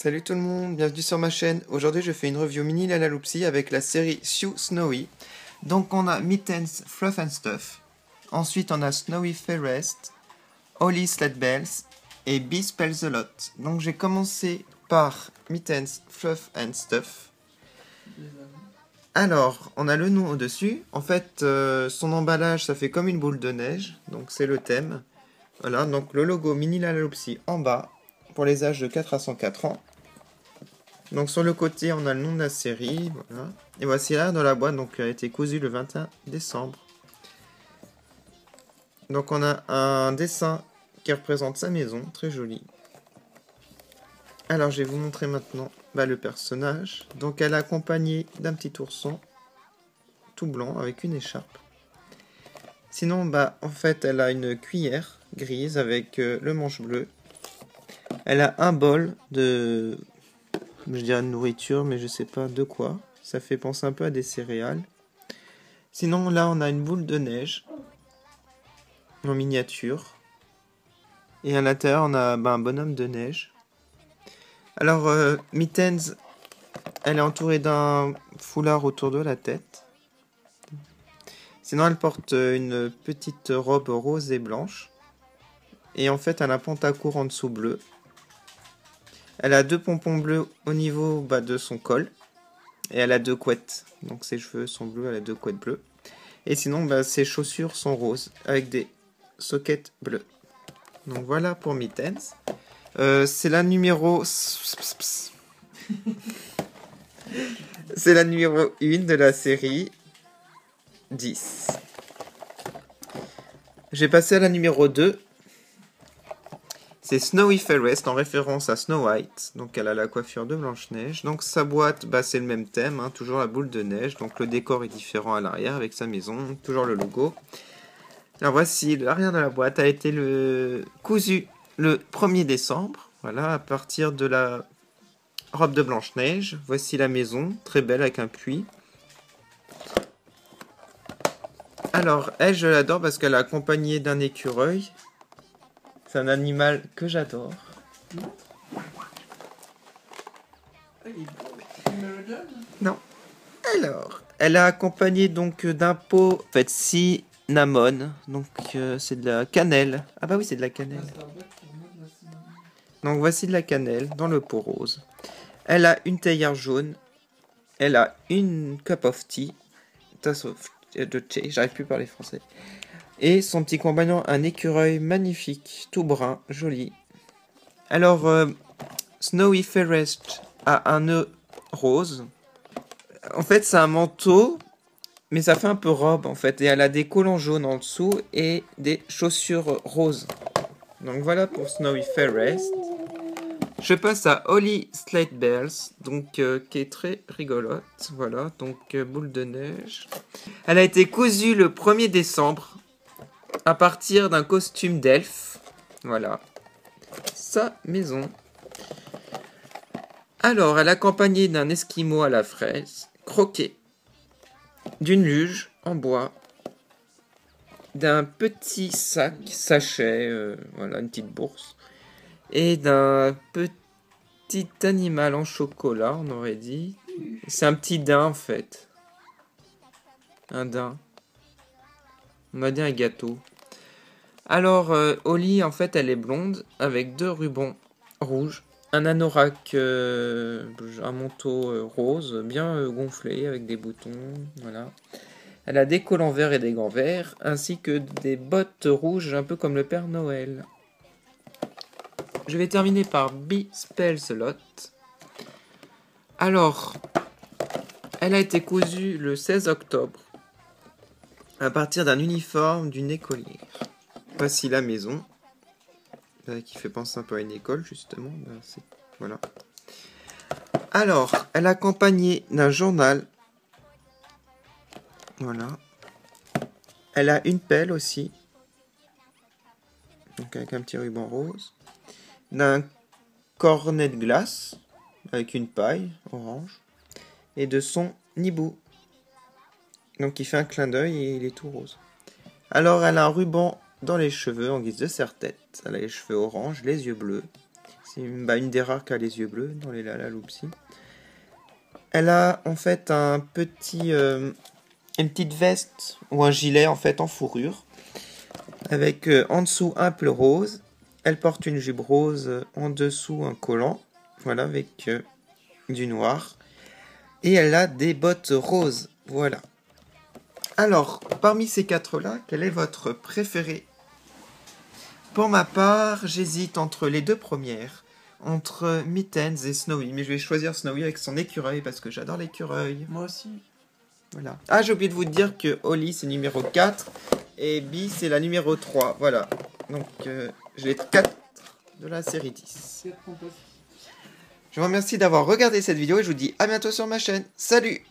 Salut tout le monde, bienvenue sur ma chaîne. Aujourd'hui je fais une review mini Lalaloopsy avec la série Sue Snowy. Donc on a Mittens Fluff and Stuff. Ensuite on a Snowy Fairest, Holly Sledbells et Bee Spells a Lot. Donc j'ai commencé par Mittens Fluff and Stuff. Alors, on a le nom au-dessus. En fait, son emballage, ça fait comme une boule de neige. Donc c'est le thème. Voilà, donc le logo Mini Lalaloopsy en bas. Pour les âges de 4 à 104 ans. Donc sur le côté, on a le nom de la série. Voilà. Et voici là dans la boîte, donc elle a été cousue le 21 décembre. Donc on a un dessin qui représente sa maison, très joli. Alors je vais vous montrer maintenant le personnage. Donc elle est accompagnée d'un petit ourson tout blanc avec une écharpe. Sinon, en fait, elle a une cuillère grise avec le manche bleu. Elle a un bol de, je dirais de nourriture, mais je sais pas de quoi. Ça fait penser un peu à des céréales. Sinon, là, on a une boule de neige en miniature. Et à l'intérieur, on a un bonhomme de neige. Alors, Mittens, elle est entourée d'un foulard autour de la tête. Sinon, elle porte une petite robe rose et blanche. Et en fait, elle a un pantacourt en dessous bleu. Elle a deux pompons bleus au niveau de son col. Et elle a deux couettes. Donc ses cheveux sont bleus, elle a deux couettes bleues. Et sinon, ses chaussures sont roses avec des sockets bleus. Donc voilà pour Mittens. C'est la numéro... C'est la numéro 1 de la série 10. J'ai passé à la numéro 2. C'est Snowy Fairest en référence à Snow White. Donc elle a la coiffure de Blanche-Neige. Donc sa boîte, c'est le même thème, hein, toujours la boule de neige. Donc le décor est différent à l'arrière avec sa maison, toujours le logo. Alors voici l'arrière de la boîte, a été cousu le 1er décembre. Voilà, à partir de la robe de Blanche-Neige. Voici la maison, très belle avec un puits. Alors elle, je l'adore parce qu'elle est accompagnée d'un écureuil. C'est un animal que j'adore. Non. Alors, elle est accompagnée donc d'un pot, en fait, cinnamon. Donc c'est de la cannelle. Ah bah oui, c'est de la cannelle. Donc voici de la cannelle dans le pot rose. Elle a une théière jaune. Elle a une cup of tea. Tasse de thé. J'arrive plus à parler français. Et son petit compagnon, un écureuil magnifique, tout brun, joli. Alors, Snowy Fairest a un nœud rose. En fait, c'est un manteau, mais ça fait un peu robe, en fait. Et elle a des collants jaunes en dessous et des chaussures roses. Donc voilà pour Snowy Fairest. Je passe à Holly Sledbells, donc qui est très rigolote. Voilà, donc boule de neige. Elle a été cousue le 1er décembre. À partir d'un costume d'elfe. Voilà. Sa maison. Alors, elle est accompagnée d'un esquimau à la fraise, croqué, d'une luge en bois, d'un petit sachet, voilà, une petite bourse, et d'un petit animal en chocolat, on aurait dit. C'est un petit daim, en fait. Un daim. On a dit un gâteau. Alors, Holly, en fait, elle est blonde, avec deux rubans rouges, un anorak, un manteau rose, bien gonflé, avec des boutons, voilà. Elle a des collants verts et des gants verts, ainsi que des bottes rouges, un peu comme le Père Noël. Je vais terminer par Bee Spells a Lot. Alors, elle a été cousue le 16 octobre, à partir d'un uniforme d'une écolière. Voici la maison, qui fait penser un peu à une école, justement. Voilà. Alors, elle est accompagnée d'un journal. Voilà. Elle a une pelle aussi. Donc avec un petit ruban rose. D'un cornet de glace, avec une paille orange. Et de son hibou. Donc il fait un clin d'œil et il est tout rose. Alors, elle a un ruban dans les cheveux en guise de serre-tête. Elle a les cheveux orange, les yeux bleus. C'est une des rares qui a les yeux bleus dans les Lalaloopsy. Elle a en fait une petite veste ou un gilet en fait en fourrure. Avec en dessous un pull rose. Elle porte une jupe rose, en dessous un collant. Voilà, avec du noir. Et elle a des bottes roses. Voilà. Alors, parmi ces quatre-là, quel est votre préféré? Pour ma part, j'hésite entre les deux premières. Entre Mittens et Snowy. Mais je vais choisir Snowy avec son écureuil parce que j'adore l'écureuil. Moi aussi. Voilà. Ah, j'ai oublié de vous dire que Holly, c'est numéro 4. Et Bee, c'est la numéro 3. Voilà. Donc, j'ai 4 de la série 10. Je vous remercie d'avoir regardé cette vidéo et je vous dis à bientôt sur ma chaîne. Salut!